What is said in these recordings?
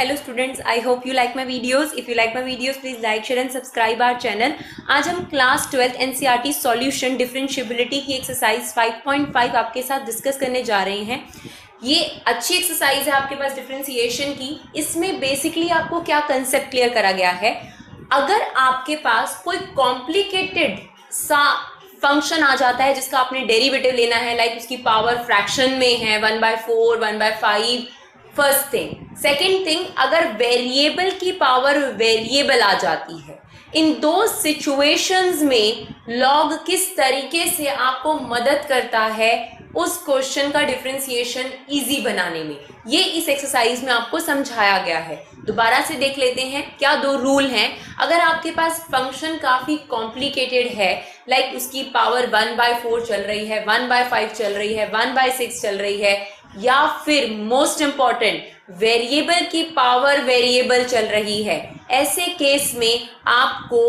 Hello students, I hope you like my videos. If you like my videos, please like, share and subscribe our channel. आज हम class 12 NCERT solution differentiability की exercise 5.5 आपके साथ discuss करने जा रहे हैं। ये अच्छी एक्सरसाइज है आपके पास डिफरेंशिएशन की। इसमें बेसिकली आपको क्या कंसेप्ट क्लियर करा गया है, अगर आपके पास कोई कॉम्प्लिकेटेड सा फंक्शन आ जाता है जिसका आपने डेरिवेटिव लेना है, लाइक उसकी पावर फ्रैक्शन में है 1/4, 1/5, फर्स्ट थिंग। सेकेंड थिंग, अगर वेरिएबल की पावर वेरिएबल आ जाती है, इन दो सिचुएशंस में लॉग किस तरीके से आपको मदद करता है उस क्वेश्चन का डिफरेंशिएशन इजी बनाने में, ये इस एक्सरसाइज में आपको समझाया गया है। दोबारा से देख लेते हैं क्या दो रूल हैं। अगर आपके पास फंक्शन काफी कॉम्प्लिकेटेड है, लाइक उसकी पावर 1/4 चल रही है, 1/5 चल रही है, 1/6 चल रही है, या फिर मोस्ट इंपॉर्टेंट वेरिएबल की पावर वेरिएबल चल रही है, ऐसे केस में आपको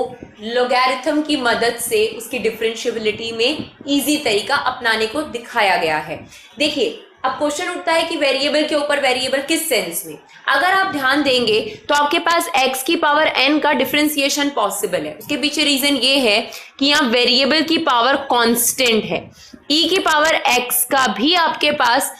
लॉगरिथम की मदद से उसकी डिफरेंशिएबिलिटी में इजी तरीका अपनाने को दिखाया गया है। देखिए, अब क्वेश्चन उठता है कि वेरिएबल के ऊपर वेरिएबल किस सेंस में। अगर आप ध्यान देंगे तो आपके पास x की पावर n का डिफरेंशिएशन पॉसिबल है। उसके पीछे रीजन ये है कि यहाँ वेरिएबल की पावर कांस्टेंट है। e की पावर x का भी आपके पास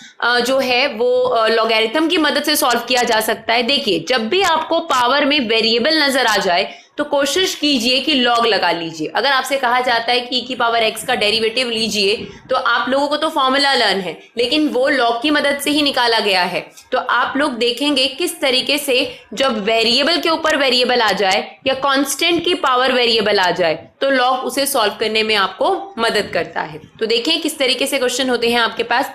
जो है वो लॉगरिथम की मदद से सॉल्व किया जा सकता है। देखिए, जब भी आपको पावर में वेरिएबल नजर आ जाए तो कोशिश कीजिए कि लॉग लगा लीजिए। अगर आपसे कहा जाता है कि e की पावर x का डेरिवेटिव लीजिए, तो आप लोगों को तो फॉर्मूला लर्न है, लेकिन वो लॉग की मदद से ही निकाला गया है। तो आप लोग देखेंगे किस तरीके से जब वेरिएबल के ऊपर वेरिएबल आ जाए या कांस्टेंट की पावर वेरिएबल आ जाए तो लॉग उसे सॉल्व करने में आपको मदद करता है। तो देखें किस तरीके से क्वेश्चन होते हैं आपके पास।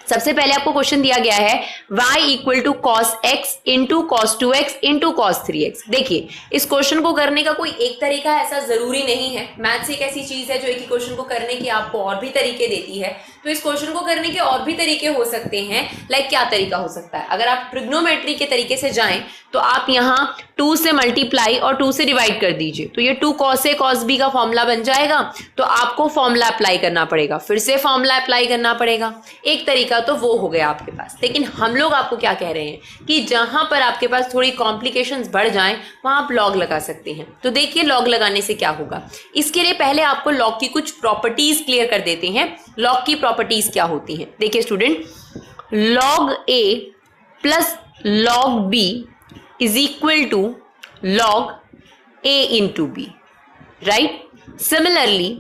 सबसे पहले आपको क्वेश्चन दिया गया है y equal to cos X into cos 2x into cos 3x। देखिए, इस क्वेश्चन को करने का कोई एक तरीका ऐसा जरूरी नहीं है। मैथ्स एक ऐसी चीज है जो एक ही क्वेश्चन को करने की आपको और भी तरीके देती है। तो इस क्वेश्चन को करने के और भी तरीके हो सकते हैं। लाइक क्या तरीका हो सकता है, अगर आप ट्रिग्नोमेट्री के तरीके से जाएं तो आप यहाँ 2 से मल्टीप्लाई और 2 से डिवाइड कर दीजिए, तो ये 2 cos a cos b का फॉर्मूला बन जाएगा। तो आपको फॉर्मूला अप्लाई करना पड़ेगा, फिर से फॉर्मूला अप्लाई करना पड़ेगा। एक तरीका तो वो हो गया आपके पास। लेकिन हम लोग आपको क्या कह रहे हैं कि जहां पर आपके पास थोड़ी कॉम्प्लिकेशंस बढ़ जाएं वहां आप लॉग लगा सकते हैं। तो देखिए लॉग लगाने से क्या होगा। इसके लिए पहले आपको लॉग की कुछ प्रॉपर्टीज क्लियर कर देते हैं। लॉग की प्रॉपर्टीज क्या होती हैं, देखिए student, log a plus log b is equal to log a into b, right? Similarly,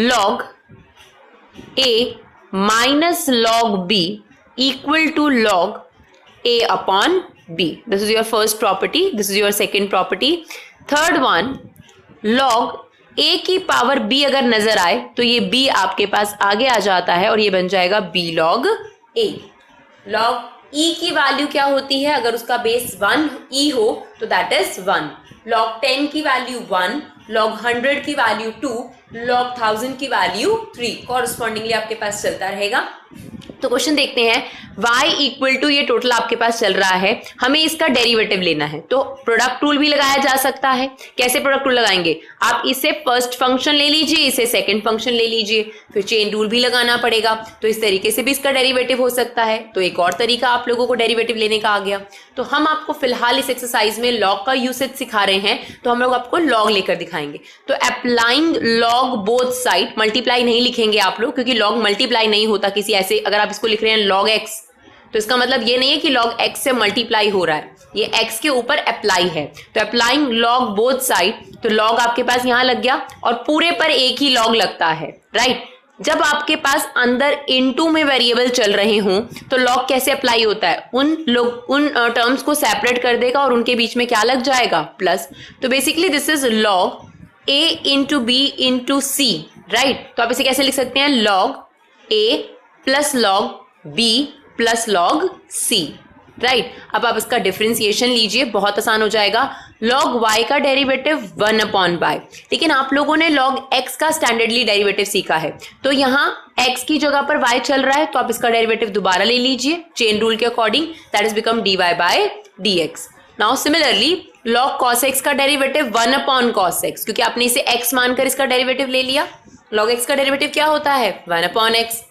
log a minus log b equal to log a upon b. This is your first property. This is your second property. Third one, log a की power b अगर नजर आए तो ये b आपके पास आगे आ जाता है और ये बन जाएगा b log a. log e की वैल्यू क्या होती है, अगर उसका बेस 1 e हो तो दैट इज 1। log 10 की वैल्यू 1, log 100 की वैल्यू 2, log 1000 की वैल्यू 3। कॉरस्पॉन्डिंगली आपके पास चलता रहेगा। तो क्वेश्चन देखते हैं, y इक्वल टू ये टोटल आपके पास चल रहा है, हमें इसका डेरिवेटिव लेना है। तो प्रोडक्ट रूल भी लगाया जा सकता है। कैसे प्रोडक्ट रूल लगाएंगे, आप इसे फर्स्ट फंक्शन ले लीजिए, इसे सेकंड फंक्शन ले लीजिए, फिर चेन रूल भी लगाना पड़ेगा। तो इस तरीके से भी इसका डेरिवेटिव हो सकता है। तो एक और तरीका आप लोगों को डेरिवेटिव लेने का आ गया। तो हम आपको फिलहाल इस एक्सरसाइज में लॉग का यूसेज सिखा रहे हैं, तो हम लोग आपको लॉग लेकर दिखाएंगे। तो applying log both side, multiply नहीं लिखेंगे आप लोग, क्योंकि लॉग मल्टीप्लाई नहीं होता किसी ऐसे। अगर आप इसको लिख रहे हैं log x, तो इसका मतलब ये नहीं है कि log x से मल्टीप्लाई हो रहा है, ये x के ऊपर अप्लाई है। तो अप्लाइंग log बोथ साइड, तो log आपके पास यहां लग गया और पूरे पर एक ही log लगता है, राइट। जब आपके पास अंदर इनटू में वेरिएबल चल रहे हों तो log कैसे अप्लाई होता है, उन टर्म्स को सेपरेट कर देगा और उनके बीच में क्या लग जाएगा, प्लस। तो basically this is log a into b into c, right. तो आप इसे कैसे लिख सकते हैं, log a plus log b plus log c, right. अब आप इसका डिफरेंशिएशन लीजिए, बहुत आसान हो जाएगा। log y का डेरिवेटिव 1/y, लेकिन आप लोगों ने log x का स्टैंडर्डली डेरिवेटिव सीखा है, तो यहाँ x की जगह पर y चल रहा है, तो आप इसका डेरिवेटिव दोबारा ले लीजिए चेन रूल के according, that is become dy by dx। Now similarly log cos x का डेरिवेटिव 1/cos x, क्योंकि आपने इसे x मानकर इसका डेरिवेटिव ले लिया। log x का डेरिवेटिव क्या होता है, 1/x।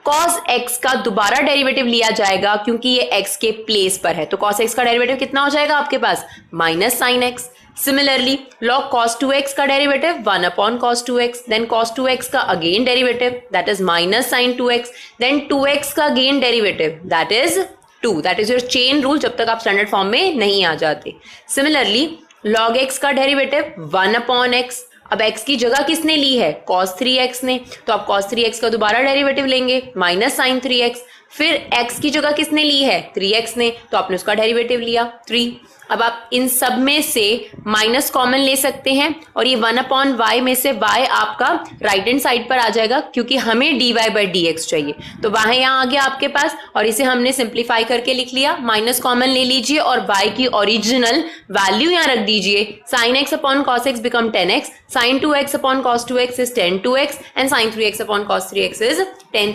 cos x का दोबारा डेरिवेटिव लिया जाएगा क्योंकि ये x के प्लेस पर है, तो cos x का डेरिवेटिव कितना हो जाएगा आपके पास, minus sine x। Similarly log cos 2x का derivative 1 upon cos 2x, then cos 2x का again derivative that is minus sine 2x, then 2x का again derivative that is 2, that is your chain rule जब तक आप standard form में नहीं आ जाते। सिमिलरली log x का डेरिवेटिव 1 अपॉन x, अब x की जगह किसने ली है, cos 3x ने, तो आप cos 3x का दोबारा डेरिवेटिव लेंगे माइनस साइन 3x, फिर x की जगह किसने ली है 3x ने, तो आपने उसका डेरिवेटिव लिया 3। अब आप इन सब में से माइनस कॉमन ले सकते हैं और ये 1 अपॉन y में से y आपका राइट हैंड साइड पर आ जाएगा क्योंकि हमें dy बाई dx चाहिए, तो y यहाँ आ गया आपके पास और इसे हमने सिंप्लीफाई करके लिख लिया। माइनस कॉमन ले लीजिए और y की ओरिजिनल वैल्यू यहाँ रख दीजिए, sine x upon cos x become 10x, sine 2x upon cos 2x is 10 2x and sine 3x upon cos 3x is 10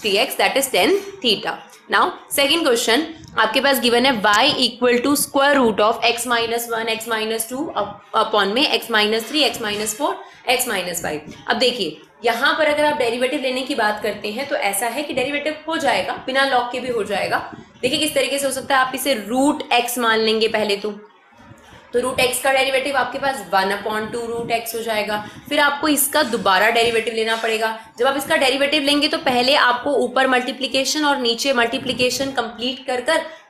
3x that is 10 theta. Now second question आपके पास given है y equal to square root of x minus 1 x minus 2 upon में x minus 3 x minus 4 x minus 5। अब देखिए यहाँ पर अगर आप डेरिवेटिव लेने की बात करते हैं तो ऐसा है कि डेरिवेटिव हो जाएगा, बिना लॉग के भी हो जाएगा। देखिए किस तरीके से हो सकता है, आप इसे रूट x मान लेंगे पहले तो रूट x का डेरिवेटिव आपके पास 1 अपॉन 2 रूट x हो जाएगा। फिर आपको इसका दोबारा डेरिवेटिव लेना पड़ेगा। जब आप इसका डेरिवेटिव लेंगे तो पहले आपको ऊपर मल्टीप्लिकेशन और नीचे मल्टीप्लिकेशन कंप्लीट कर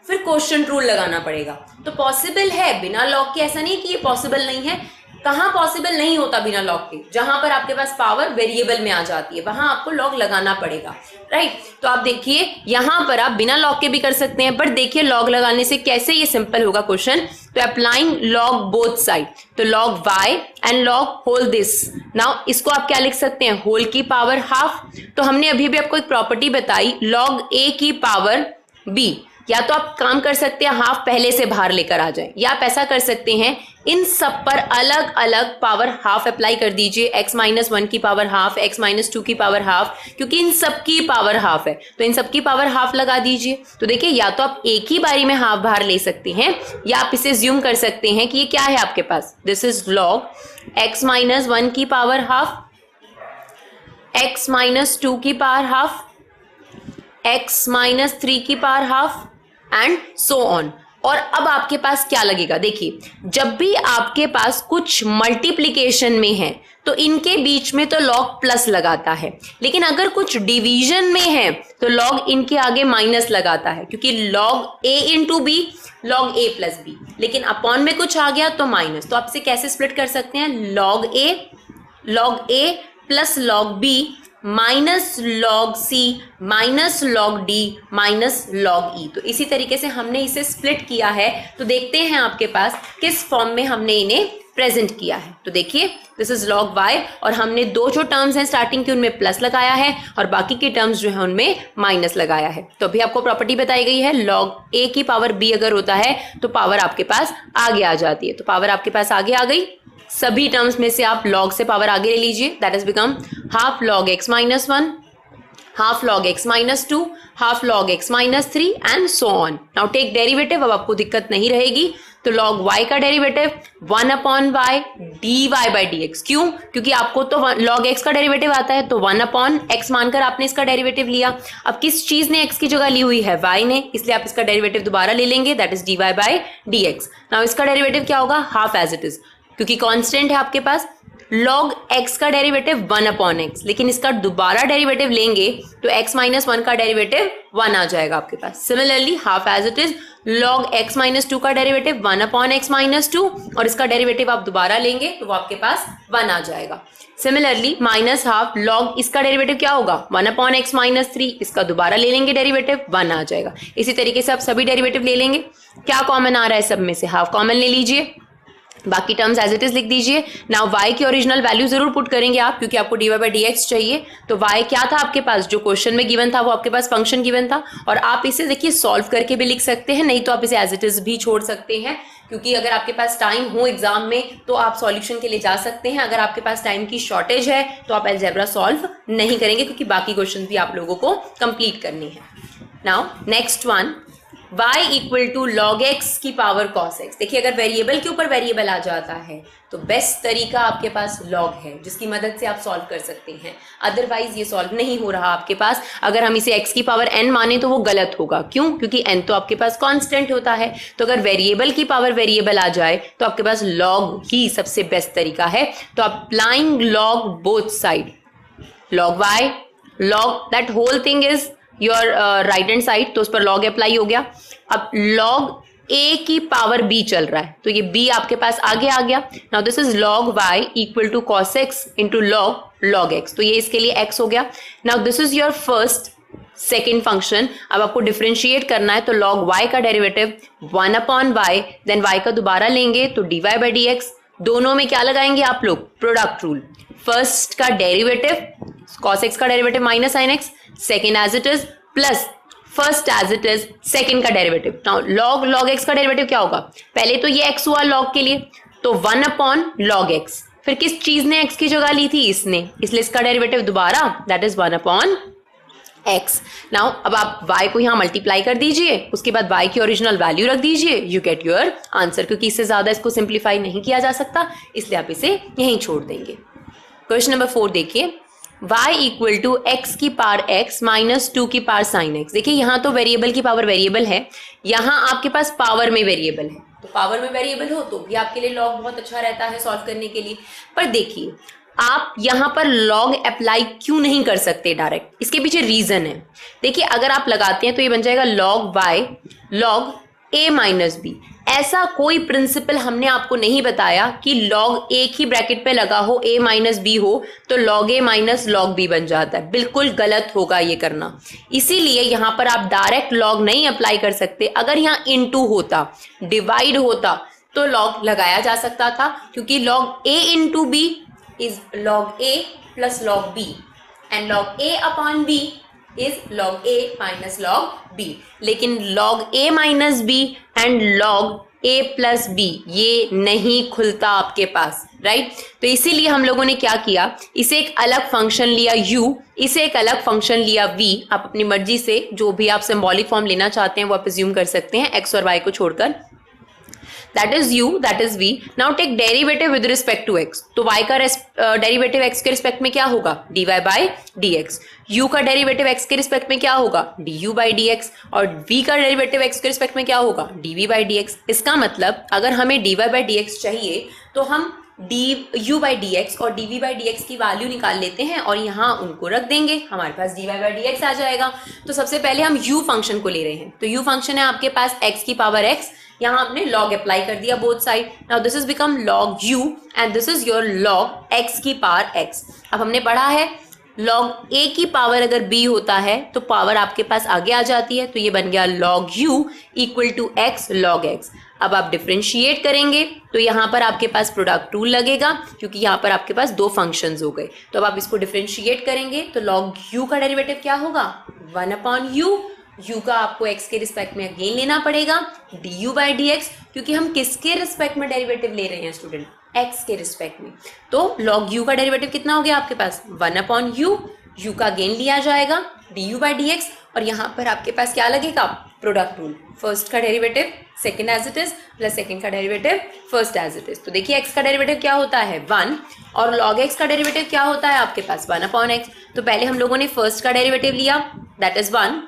फिर क्वोशिएंट रूल लगाना पड़ेगा। तो पॉसिबल है बिना लॉग के, ऐसा नहीं कि ये पॉसिबल नहीं है। कहाँ पॉसिबल नहीं होता बिना लॉग के, जहां पर आपके पास पावर वेरिएबल में आ जाती है वहां आपको लॉग लगाना पड़ेगा, राइट। तो आप देखिए यहां पर आप बिना लॉग के भी कर सकते हैं, बट देखिए लॉग लगाने से कैसे ये सिंपल होगा क्वेश्चन। तो अप्लाइंग लॉग बोथ साइड, तो log y and log whole this. Now इसको आप क्या लिख सकते हैं, होल की पावर हाफ। तो हमने अभी भी आपको एक प्रॉपर्टी बताई लॉग a की पावर b, या तो आप काम कर सकते हैं हाफ पहले से बाहर लेकर आ जाए, या आप ऐसा कर सकते हैं इन सब पर अलग अलग पावर हाफ अप्लाई कर दीजिए, x माइनस 1 की पावर हाफ, x माइनस 2 की पावर हाफ, क्योंकि इन सब की पावर हाफ है तो इन सब की पावर हाफ लगा दीजिए। तो देखिए या तो आप एक ही बारी में हाफ बाहर ले सकते हैं, या आप इसे ज्यूम कर सकते हैं कि ये क्या है आपके पास, this is log x minus 1 की पावर हाफ, x माइनस 2 की पावर हाफ, x माइनस 3 की power half and so on. और अब आपके पास क्या लगेगा, देखिए जब भी आपके पास कुछ मल्टीप्लिकेशन में है तो इनके बीच में तो लॉग प्लस लगाता है, लेकिन अगर कुछ डिवीजन में है तो लॉग इनके आगे माइनस लगाता है, क्योंकि log a into B log a plus B, लेकिन अपॉन में कुछ आ गया तो माइनस। तो आप इसे कैसे स्प्लिट कर सकते हैं, log a plus log b minus log c minus log d minus log e। तो इसी तरीके से हमने इसे स्प्लिट किया है। तो देखते हैं आपके पास किस फॉर्म में हमने इन्हें प्रेजेंट किया है। तो देखिए दिस इज लॉग y और हमने दो जो टर्म्स हैं स्टार्टिंग की उनमें प्लस लगाया है और बाकी के टर्म्स जो है उनमें माइनस लगाया है। तो अभी आपको प्रॉपर्टी बताई गई है लॉग a की पावर b अगर होता है तो पावर आपके पास आगे आ जाती है। तो पावर आपके पास आगे आ गई, सभी टर्म्स में से आप लॉग से पावर आगे ले लीजिए, that is become half log x minus 1, half log x minus 2, half log x minus 3 and so on. Now take derivative, अब आपको दिक्कत नहीं रहेगी। तो लॉग y का derivative 1 upon y dy by dx, क्यों, क्योंकि आपको तो लॉग x का डेरिवेटिव आता है तो 1 अपॉन x मानकर आपने इसका डेरिवेटिव लिया। अब किस चीज ने x की जगह ली हुई है, y ने, इसलिए आप इसका डेरिवेटिव दोबारा ले लेंगे, that is dy by dx। Now इसका डेरिवेटिव क्या होगा, हाफ एज इट इज, क्योंकि कांस्टेंट है आपके पास। लॉग x का डेरिवेटिव 1 अपॉन x, लेकिन इसका दोबारा डेरिवेटिव लेंगे तो x माइनस 1 का डेरिवेटिव 1 आ जाएगा आपके पास। Similarly half as it is log x minus 2 का डेरिवेटिव 1 अपॉन x माइनस 2 और इसका डेरिवेटिव आप दोबारा लेंगे तो वो आपके पास 1 आ जाएगा। सिमिलरली माइनस हाफ लॉग इसका डेरिवेटिव क्या होगा 1 अपॉन x माइनस 3, इसका दोबारा ले लेंगे डेरिवेटिव 1 आ जाएगा। इसी तरीके से आप सभी डेरिवेटिव ले लेंगे। क्या कॉमन आ रहा है सब में से, हाफ कॉमन ले लीजिए, बाकी टर्म्स एज इट इज लिख दीजिए। नाउ y की ओरिजिनल वैल्यू जरूर पुट करेंगे आप, क्योंकि आपको dy बाई dx चाहिए। तो y क्या था आपके पास, जो क्वेश्चन में गिवन था वो आपके पास फंक्शन गिवन था, और आप इसे देखिए सॉल्व करके भी लिख सकते हैं, नहीं तो आप इसे एज इट इज भी छोड़ सकते हैं, क्योंकि अगर आपके पास टाइम हो एग्जाम में तो आप सॉल्यूशन के लिए जा सकते हैं। अगर आपके पास टाइम की शॉर्टेज है तो आप अलजेब्रा सॉल्व नहीं करेंगे, क्योंकि बाकी क्वेश्चन भी आप लोगों को कंप्लीट करनी है। Now next one, y equal to log x की पावर cos x। देखिए अगर वेरिएबल के ऊपर वेरिएबल आ जाता है तो बेस्ट तरीका आपके पास log है, जिसकी मदद से आप सॉल्व कर सकते हैं। अदरवाइज ये सॉल्व नहीं हो रहा आपके पास। अगर हम इसे x की पावर n माने तो वो गलत होगा। क्यों? क्योंकि n तो आपके पास कांस्टेंट होता है। तो अगर वेरिएबल की पावर वेरिएबल आ जाए तो आपके पास log ही सबसे बेस्ट तरीका है। तो applying log both side, log y, log that whole thing is your right hand side, तो उस पर log अप्लाई हो गया। अब log a की पावर b चल रहा है तो ये b आपके पास आगे आ गया। Now this is log y equal to cos x into log x, तो ये इसके लिए x हो गया। Now this is your first second function. अब आपको डिफरेंशिएट करना है तो log y का derivative 1 upon y, then y का दोबारा लेंगे तो dy बाई डी एक्स। दोनों में क्या लगाएंगे आप लोग? Product rule. फर्स्ट का डेरिवेटिव cos x का derivative minus sin x, second as it is plus first as it is second का डेरिवेटिव। नाउ log x का डेरिवेटिव क्या होगा? पहले तो ये x हुआ log के लिए, तो 1 अपॉन log x। फिर किस चीज ने x की जगह ली थी? इसने, इसलिए इसका डेरिवेटिव दोबारा that is 1 upon x। Now अब आप y को यहां मल्टीप्लाई कर दीजिए, उसके बाद y की ओरिजिनल वैल्यू रख दीजिए, यू गेट योर आंसर। क्योंकि इससे ज्यादा इसको सिंप्लीफाई नहीं किया जा सकता, इसलिए आप इसे यहीं छोड़ देंगे। क्वेश्चन नंबर 4 देखिए, y इक्वल टू एक्स की पावर x माइनस 2 की पावर साइन x। देखिए यहाँ तो वेरिएबल की पावर वेरिएबल है, यहाँ आपके पास पावर में वेरिएबल है। तो पावर में वेरिएबल हो तो भी आपके लिए log बहुत अच्छा रहता है सॉल्व करने के लिए। पर देखिए आप यहाँ पर log अप्लाई क्यों नहीं कर सकते डायरेक्ट? इसके पीछे रीजन है। देखिए अगर आप लगाते हैं तो ये बन जाएगा log y log a minus B. ऐसा कोई प्रिंसिपल हमने आपको नहीं बताया कि log एक ही ब्रैकेट पे लगा हो, a माइनस बी हो तो log a minus log b बन जाता है। बिल्कुल गलत होगा ये करना। इसीलिए यहाँ पर आप डायरेक्ट log नहीं अप्लाई कर सकते। अगर यहाँ इनटू होता, डिवाइड होता तो log लगाया जा सकता था, क्योंकि log a into b is log a plus log b and log a upon b is log a minus log b। लेकिन log a minus b and log a plus b ये नहीं खुलता आपके पास, राइट? तो इसीलिए हम लोगों ने क्या किया, इसे एक अलग फंक्शन लिया u, इसे एक अलग फंक्शन लिया v। आप अपनी मर्जी से जो भी आप सिंबॉलिक फॉर्म लेना चाहते हैं वो आप अज्यूम कर सकते हैं x और y को छोड़कर। that is u, that is v. now take derivative with respect to x। तो y का डेरिवेटिव x के रिस्पेक्ट में क्या होगा? dy by dx। u का डेरिवेटिव x के रिस्पेक्ट में क्या होगा? du by dx। और v का डेरिवेटिव x के रिस्पेक्ट में क्या होगा? dv by dx। इसका मतलब अगर हमें dy by dx चाहिए तो हम du by dx और dv by dx की वैल्यू निकाल लेते हैं और यहाँ उनको रख देंगे, हमारे पास dy by dx आ जाएगा। तो सबसे पहले हम u फंक्शन को ले रहे हैं, तो u फंक्शन है आपके पास x की पावर x, यहाँ आपने log अप्लाई कर दिया both side. Now this is become log u and this is your log x की पावर x। अब हमने पढ़ा है log a की पावर अगर b होता है तो पावर आपके पास आगे आ जाती है, तो ये बन गया log u equal to x log x। अब आप डिफरेंशिएट करेंगे तो यहाँ पर आपके पास प्रोडक्ट रूल लगेगा, क्योंकि यहाँ पर आपके पास दो फंक्शंस हो गए। तो अब आप इसको डिफरेंशिएट करेंगे तो log u का डेरिवेटिव क्या होगा? 1 अपॉन u। u का आपको x के रिस्पेक्ट में अगेन लेना पड़ेगा du बाई dx, क्योंकि हम किसके रिस्पेक्ट में डेरिवेटिव ले रहे हैं स्टूडेंट? x के रिस्पेक्ट में। तो log u का डेरिवेटिव कितना हो गया आपके पास? 1 अपॉन u। u का अगेन लिया जाएगा du बाई dx और यहाँ पर आपके पास क्या लगेगा? Product rule. फर्स्ट का derivative second as it is plus second का derivative first as it is. तो देखिए x का डेरिवेटिव क्या होता है? 1 और log x का डेरिवेटिव क्या होता है आपके पास? 1 अपॉन x। तो पहले हम लोगों ने फर्स्ट का डेरिवेटिव लिया that is 1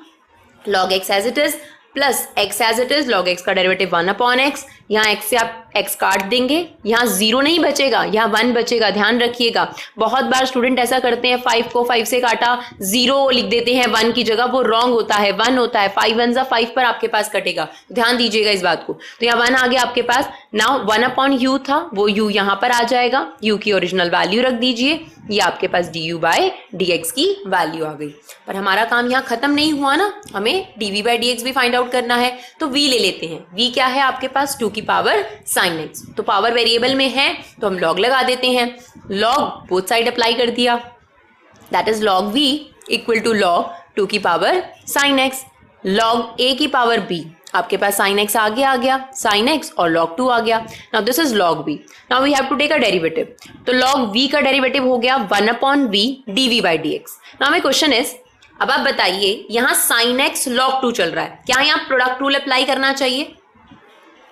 log x as it is plus x as it is log x का डेरिवेटिव 1 अपॉन x। यहाँ x से आप x काट देंगे, यहाँ 0 नहीं बचेगा, यहाँ 1 बचेगा, ध्यान रखिएगा। बहुत बार स्टूडेंट ऐसा करते हैं 5 को 5 से काटा 0 लिख देते हैं 1 की जगह, वो रॉन्ग होता है, 1 होता है। 5 1 जा 5 पर आपके पास कटेगा, ध्यान दीजिएगा इस बात को। तो यहाँ 1 आ गया आपके पास। नाउ 1 अपॉन u था, वो u यहाँ पर आ जाएगा, u की ओरिजिनल वैल्यू रख दीजिए, ये आपके पास du बाई dx की वैल्यू आ गई। पर हमारा काम यहाँ खत्म नहीं हुआ ना, हमें dv बाई dx भी फाइंड आउट करना है। तो v ले लेते हैं। v क्या है आपके पास? 2 की पावर साइन x। तो पावर वेरिएबल में है तो हम log लगा देते हैं। log बोथ साइड अप्लाई कर दिया, that is log v equal to log 2 की power sine x। log a की पावर b, आपके पास sin x आगे आ गया, sin x और log 2 आ गया। Now this is log v। Now we have to take a derivative. तो log v का डेरिवेटिव हो गया 1 upon v dv by dx। Now my question is अब आप बताइए, यहाँ साइन एक्स log 2 चल रहा है, क्या यहाँ प्रोडक्ट रूल अप्लाई करना चाहिए?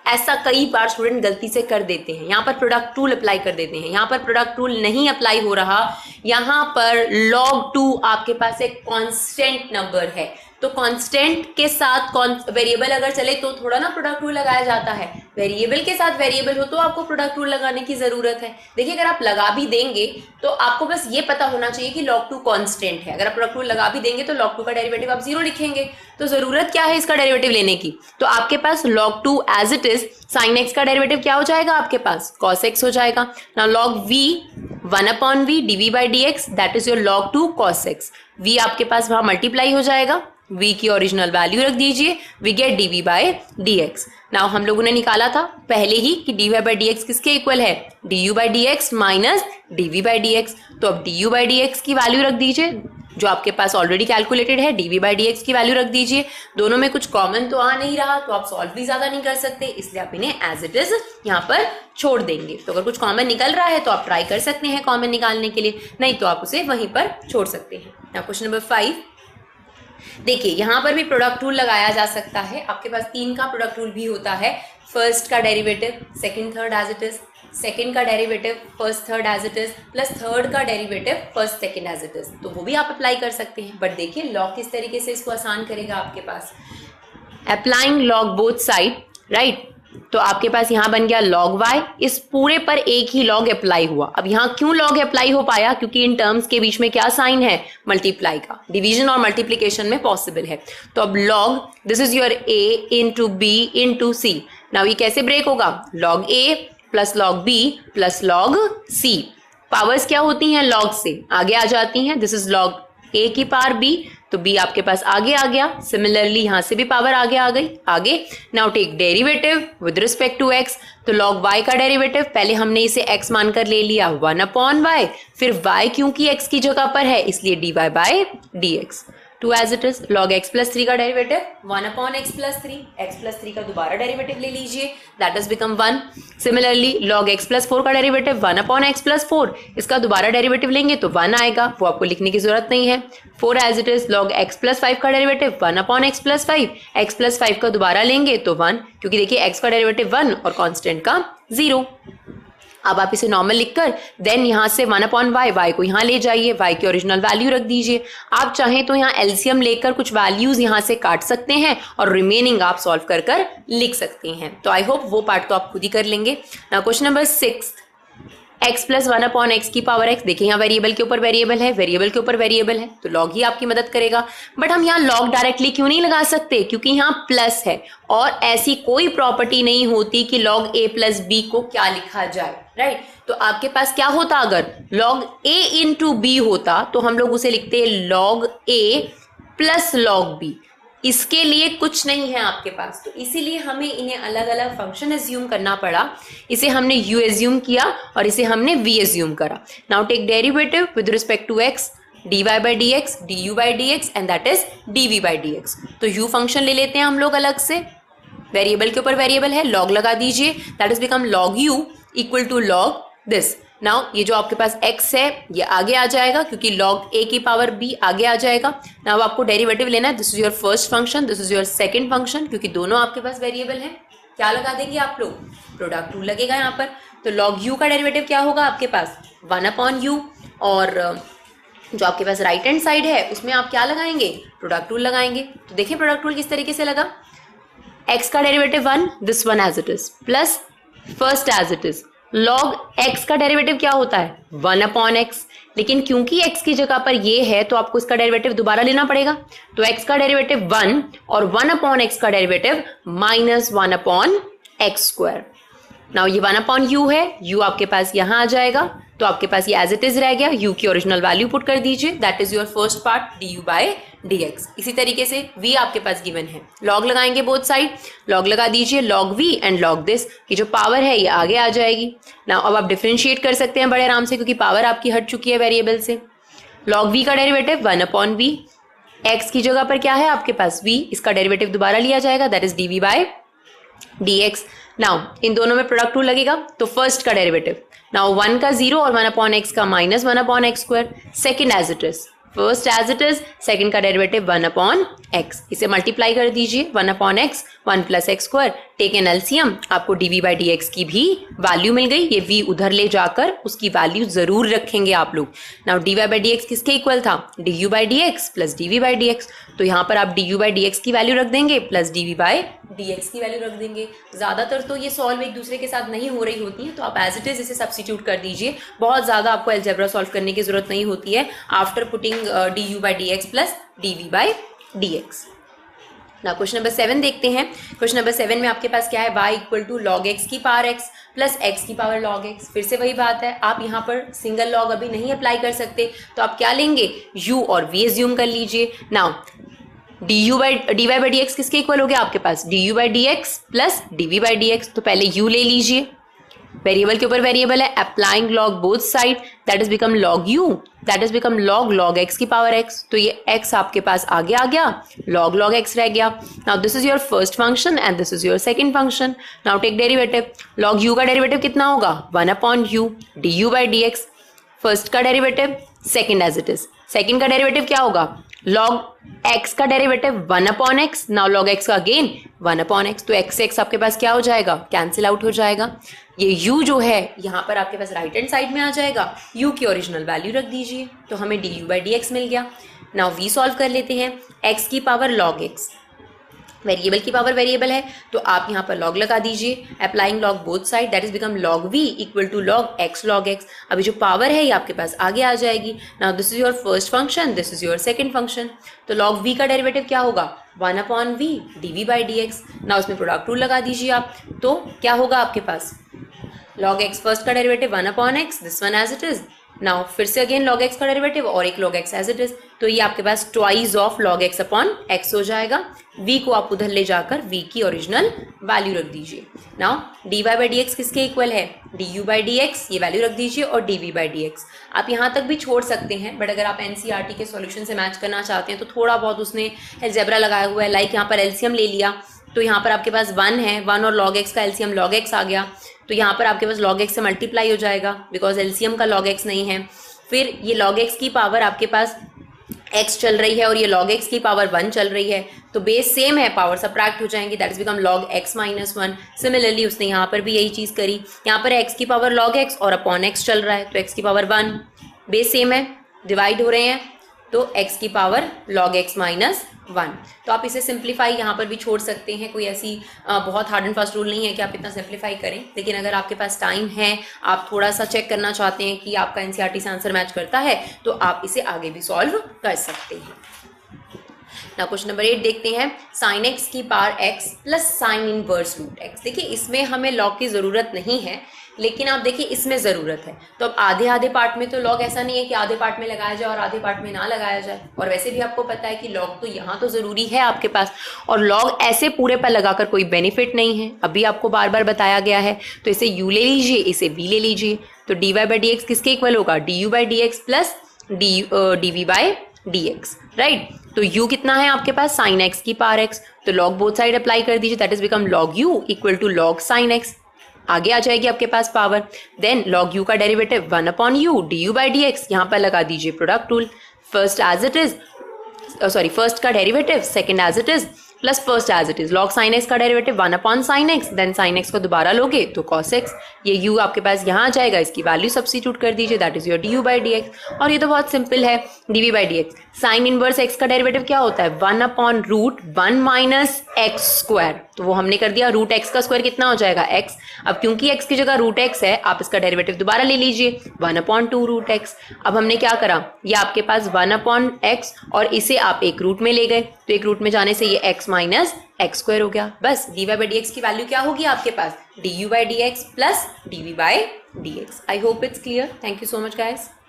ऐसा कई बार स्टूडेंट गलती से कर देते हैं, यहाँ पर प्रोडक्ट रूल अप्लाई कर देते हैं, यहाँ पर प्रोडक्ट रूल नहीं अप्लाई हो रहा, यहाँ पर log 2 आपके पास एक कांस्टेंट नंबर है, तो कांस्टेंट के साथ वेरिएबल अगर चले तो थोड़ा ना प्रोडक्ट रूल लगाया जाता है, वेरिएबल के साथ वेरिएबल हो तो आपको प्रोडक्ट रूल लगाने की जरूरत है। देखिए अगर आप लगा भी देंगे तो आपको बस ये पता होना चाहिए कि log 2 कांस्टेंट है, अगर आप प्रोडक्ट रूल लगा भी देंगे तो log 2 का डेरिवेटिव आप 0 लिखेंगे, तो जरूरत क्या है इसका डेरिवेटिव लेने की, तो आपके पास log 2 as it is sine x का डेरिवेटिव क्या हो जाएगा आपके पास, cos x हो जाएगा। Now log v 1/v dv/dx that is your log 2 cos x, v आपके पास वहां मल्टीप्लाई हो जाएगा, v की ओरिजिनल वैल्यू रख दीजिए, वी गेट dv/dx। नाउ हम लोगों ने निकाला था पहले ही कि dy/dx किसके इक्वल है, du/dx माइनस dv/dx, तो अब du/dx की वैल्यू रख दीजिए जो आपके पास ऑलरेडी कैलकुलेटेड है, dv/dx की वैल्यू रख दीजिए, दोनों में कुछ कॉमन तो आ नहीं रहा तो आप सॉल्व भी ज्यादा नहीं कर सकते, इसलिए आप इन्हें एज इट इज यहाँ पर छोड़ देंगे। तो अगर कुछ कॉमन निकल रहा है तो आप ट्राई कर सकते हैं कॉमन निकालने के लिए, नहीं तो आप उसे वहीं पर छोड़ सकते हैं। नाउ क्वेश्चन नंबर 5, देखिए यहाँ पर भी प्रोडक्ट रूल लगाया जा सकता है, आपके पास 3 का प्रोडक्ट रूल भी होता है, फर्स्ट का derivative second third as it is, second का derivative first third as it is, plus third का derivative first second as it is, तो वो भी आप अप्लाई कर सकते हैं। बट देखिए लॉग किस तरीके से इसको आसान करेगा आपके पास, applying log both side, right, तो आपके पास यहाँ बन गया log y, इस पूरे पर एक ही log अप्लाई हुआ। अब यहाँ क्यों log अप्लाई हो पाया, क्योंकि इन टर्म्स के बीच में क्या साइन है, मल्टीप्लाई का, डिवीजन और मल्टीप्लीकेशन में पॉसिबल है। तो अब log this is your a into b into c, now ये कैसे ब्रेक होगा, log a plus log b plus log c, powers क्या होती हैं log से आगे आ जाती हैं, दिस इज log a की पावर b, तो b आपके पास आगे आ गया, सिमिलरली यहां से भी पावर आगे आ गई आगे। Now take derivative with respect to x, तो log y का डेरिवेटिव पहले हमने इसे x मानकर ले लिया 1/y, फिर y क्योंकि x की जगह पर है इसलिए dy/dx, 2 as it is, log x plus 3 का derivative 1/x plus 3, x plus 3 का दोबारा डेरिवेटिव ले लीजिए that is become 1, similarly log x plus 4 का डेरिवेटिव 1/x प्लस 4, इसका दोबारा डेरिवेटिव लेंगे तो 1 आएगा, वो आपको लिखने की जरूरत नहीं है। 4 as it is, log x plus 5 का derivative 1/x plus 5, x plus 5 का दोबारा लेंगे तो 1, क्योंकि देखिए x का डेरिवेटिव 1 और कांस्टेंट का 0। अब आप इसे नॉर्मल लिखकर देन यहाँ से 1/y, y को यहाँ ले जाइए, y की ओरिजिनल वैल्यू रख दीजिए, आप चाहें तो यहाँ एलसीएम लेकर कुछ वैल्यूज यहाँ से काट सकते हैं और रिमेनिंग आप सॉल्व कर कर लिख सकते हैं। तो आई होप वो पार्ट तो आप खुद ही कर लेंगे। Now question number 6, x plus 1/x की पावर x, देखिए यहाँ वेरिएबल के ऊपर वेरिएबल है, वेरिएबल के ऊपर वेरिएबल है तो log ही आपकी मदद करेगा, बट हम यहाँ log डायरेक्टली क्यों नहीं लगा सकते, क्योंकि यहाँ प्लस है और ऐसी कोई प्रॉपर्टी नहीं होती कि log a प्लस b को क्या लिखा जाए, राइट। तो आपके पास क्या होता, अगर log a इंटू b होता तो हम लोग उसे लिखते log a plus log b, इसके लिए कुछ नहीं है आपके पास, तो इसीलिए हमें इन्हें अलग अलग फंक्शन एज्यूम करना पड़ा, इसे हमने u एज्यूम किया और इसे हमने v एज्यूम करा। Now take derivative with respect to x, dy/dx du/dx and that is dv/dx, तो u फंक्शन ले लेते हैं हम लोग अलग से, वेरिएबल के ऊपर वेरिएबल है, log लगा दीजिए that is become log u equal to log this. Now ये जो आपके पास x है ये आगे आ जाएगा क्योंकि log a की पावर b आगे आ जाएगा। नाउ आपको डेरिवेटिव लेना है, this is your first function, this is your second function, क्योंकि दोनों आपके पास वेरिएबल है, क्या लगा देंगे आप लोग, प्रोडक्ट रूल लगेगा यहाँ पर। तो log u का डेरिवेटिव क्या होगा आपके पास 1/u, और जो आपके पास राइट हैंड साइड है उसमें आप क्या लगाएंगे, प्रोडक्ट रूल लगाएंगे। तो देखिए प्रोडक्ट रूल किस तरीके से लगा, x का derivative 1, this one as it is, plus first as it is, log x का डेरिवेटिव क्या होता है 1/x, लेकिन क्योंकि x की जगह पर ये है तो आपको इसका डेरिवेटिव दोबारा लेना पड़ेगा, तो x का डेरिवेटिव 1 और 1/x का डेरिवेटिव -1/x²। नाउ ये 1/u है, u आपके पास यहाँ आ जाएगा तो आपके पास ये एज इट इज रह गया, u की ओरिजिनल वैल्यू पुट कर दीजिए that is your first part du/dx। इसी तरीके से v आपके पास गिवन है, log लगाएंगे बोथ साइड, log लगा दीजिए log v and log this की जो पावर है ये आगे आ जाएगी। नाउ अब आप डिफरेंशिएट कर सकते हैं बड़े आराम से क्योंकि पावर आपकी हट चुकी है वेरिएबल से। log v का डेरिवेटिव 1/v, x की जगह पर क्या है आपके पास v, इसका डेरिवेटिव दोबारा लिया जाएगा that is dv/dx। Now in दोनों में प्रोडक्ट रूल लगेगा तो फर्स्ट का डेरिवेटिव, नाउ 1 का 0 और 1/x का -1/x², second as it is, first as it is, second का डेरिवेटिव 1 अपॉन एक्स, इसे मल्टीप्लाई कर दीजिए 1 upon x, 1 plus x square, take an LCM, आपको डीवी बाई डी एक्स की भी वैल्यू मिल गई। ये वी उधर ले जाकर उसकी वैल्यू जरूर रखेंगे आप लोग। Now d y by d x किसके इक्वल था, d u by d x plus d v by d x, तो यहाँ पर आप d u by d x की वैल्यू रख देंगे plus d v by d x की वैल्यू रख देंगे। ज्यादातर तो ये सॉल्व एक दूसरे के साथ नहीं हो रही होती है, तो आप एज इट इज इसे सब्स्टिट्यूट कर दीजिए। बहुत ज्यादा आपको अलजेब्रा सॉल्व करने की जरूरत नहीं होती है after putting d u by d x plus d v by d x. ना क्वेश्चन नंबर 7 देखते हैं। क्वेश्चन नंबर 7 में आपके पास क्या है, y equal to log x की पावर एक्स प्लस एक्स की पावर लॉग एक्स। फिर से वही बात है, आप यहाँ पर सिंगल लॉग अभी नहीं अप्लाई कर सकते, तो आप क्या लेंगे, u और v एज्यूम कर लीजिए। Now d y by d x किसके इक्वल हो गया आपके पास, d u by d x plus d v by d x. तो पहले u ले लीजिए, वेरिएबल के ऊपर वेरिएबल है, applying log both side, that is become log you, that is become log x की पावर एक्स। तो ये x आपके पास आगे आ गया, लॉग एक्स रह गया। Now this is your first function and this is your second function. Now take derivative, log u का डेरिवेटिव कितना होगा, 1 upon u d u by d x, first का derivative, second as it is, second का derivative क्या होगा, log x का derivative 1 upon x, now log x का again 1 upon x, तो एक्स एक्स आपके पास क्या हो जाएगा, कैंसिल आउट हो जाएगा। ये u जो है यहाँ पर आपके पास राइट हैंड साइड में आ जाएगा, u की ओरिजिनल वैल्यू रख दीजिए, तो हमें d u by d x मिल गया। नाउ v सॉल्व कर लेते हैं, x की पावर लॉग x, वेरिएबल की पावर वेरिएबल है तो आप यहाँ पर लॉग लगा दीजिए, applying log both side, that is become log v equal to log x। अभी जो पावर है ये आपके पास आगे आ जाएगी। Now this is your first function, this is your second function, तो लॉग v का डेरिवेटिव क्या होगा, 1 upon v d v by d x. Now उसमें प्रोडक्ट रूल लगा दीजिए आप, तो क्या होगा आपके पास, लॉग x फर्स्ट का derivative 1 upon x, this one as it is. Now फिर से अगेन लॉग x का डेरिवेटिव और एक log x as it is, तो ये आपके पास twice of log x upon x हो जाएगा। v को आप उधर ले जाकर v की ओरिजिनल वैल्यू रख दीजिए। Now d y by d x किसके इक्वल है, d u by d x, ये वैल्यू रख दीजिए, और d v by d x. आप यहाँ तक भी छोड़ सकते हैं, बट अगर आप एनसीईआरटी के सॉल्यूशन से मैच करना चाहते हैं तो थोड़ा बहुत उसने अलजेब्रा लगाया हुआ है, लाइक यहाँ पर एलसीएम ले लिया, तो यहाँ पर आपके पास 1 है, 1 और लॉग एक्स का एलसीएम लॉग एक्स आ गया, तो यहाँ पर आपके पास लॉग एक्स से मल्टीप्लाई हो जाएगा बिकॉज एलसीएम का लॉग एक्स नहीं है। फिर ये लॉग एक्स की पावर आपके पास x चल रही है और ये log x की पावर 1 चल रही है, तो बेस सेम है, पावर सबट्रैक्ट हो जाएंगी, that is become log x minus 1। Similarly उसने यहाँ पर भी यही चीज़ करी, यहाँ पर x की पावर log x और अपॉन x चल रहा है, तो x की पावर 1, बेस सेम है, डिवाइड हो रहे हैं, तो x की पावर log x माइनस 1। तो आप इसे सिंप्लीफाई यहाँ पर भी छोड़ सकते हैं, कोई ऐसी बहुत हार्ड एंड फास्ट रूल नहीं है कि आप इतना सिंप्लीफाई करें, लेकिन अगर आपके पास टाइम है, आप थोड़ा सा चेक करना चाहते हैं कि आपका एनसीईआरटी से आंसर मैच करता है, तो आप इसे आगे भी सॉल्व कर सकते हैं। ना क्वेश्चन नंबर 8 देखते हैं, साइन एक्स की power x plus sine inverse root x। देखिए इसमें हमें लॉग की ज़रूरत नहीं है, लेकिन आप देखिए इसमें ज़रूरत है। तो अब आधे आधे पार्ट में तो लॉग ऐसा नहीं है कि आधे पार्ट में लगाया जाए और आधे पार्ट में ना लगाया जाए, और वैसे भी आपको पता है कि लॉग तो यहाँ तो ज़रूरी है आपके पास, और लॉग ऐसे पूरे पर लगाकर कोई बेनिफिट नहीं है, अभी आपको बार बार बताया गया है। तो इसे u ले लीजिए, इसे v ले लीजिए, तो d y by d x किसके इक्वल होगा, d u by d x plus d v by d x, right. तो u कितना है आपके पास, साइन एक्स की पावर x, तो लॉग बोथ साइड अप्लाई कर दीजिए, that is become log u equal to log sine x, आगे आ जाएगी आपके पास पावर। देन लॉग u का derivative 1 upon u d u by d x, यहाँ पर लगा दीजिए product rule, first as it is, first का derivative, second as it is, plus first as it is, log sine x का derivative 1 upon sine x, then sine x को दोबारा लोगे तो कॉस एक्स, ये u आपके पास यहाँ आ जाएगा, इसकी वैल्यू सब्स्टिट्यूट कर दीजिए, that is your d u by d x. और ये तो बहुत सिंपल है, d v by d x, sine inverse x का डेरिवेटिव क्या होता है, 1 upon root 1 minus x square, तो वो हमने कर दिया, रूट एक्स का स्क्वायर कितना हो जाएगा x। अब क्योंकि x की जगह रूट एक्स है, आप इसका डेरिवेटिव दोबारा ले लीजिए, 1 अपॉन 2 रूट एक्स। अब हमने क्या करा, ये आपके पास 1 अपॉन एक्स और इसे आप एक रूट में ले गए, तो एक रूट में जाने से ये x माइनस एक्स स्क्वायर हो गया। बस d y by d x की वैल्यू क्या होगी आपके पास, d u by d x plus d v by d x. I hope it's clear. Thank you so much guys.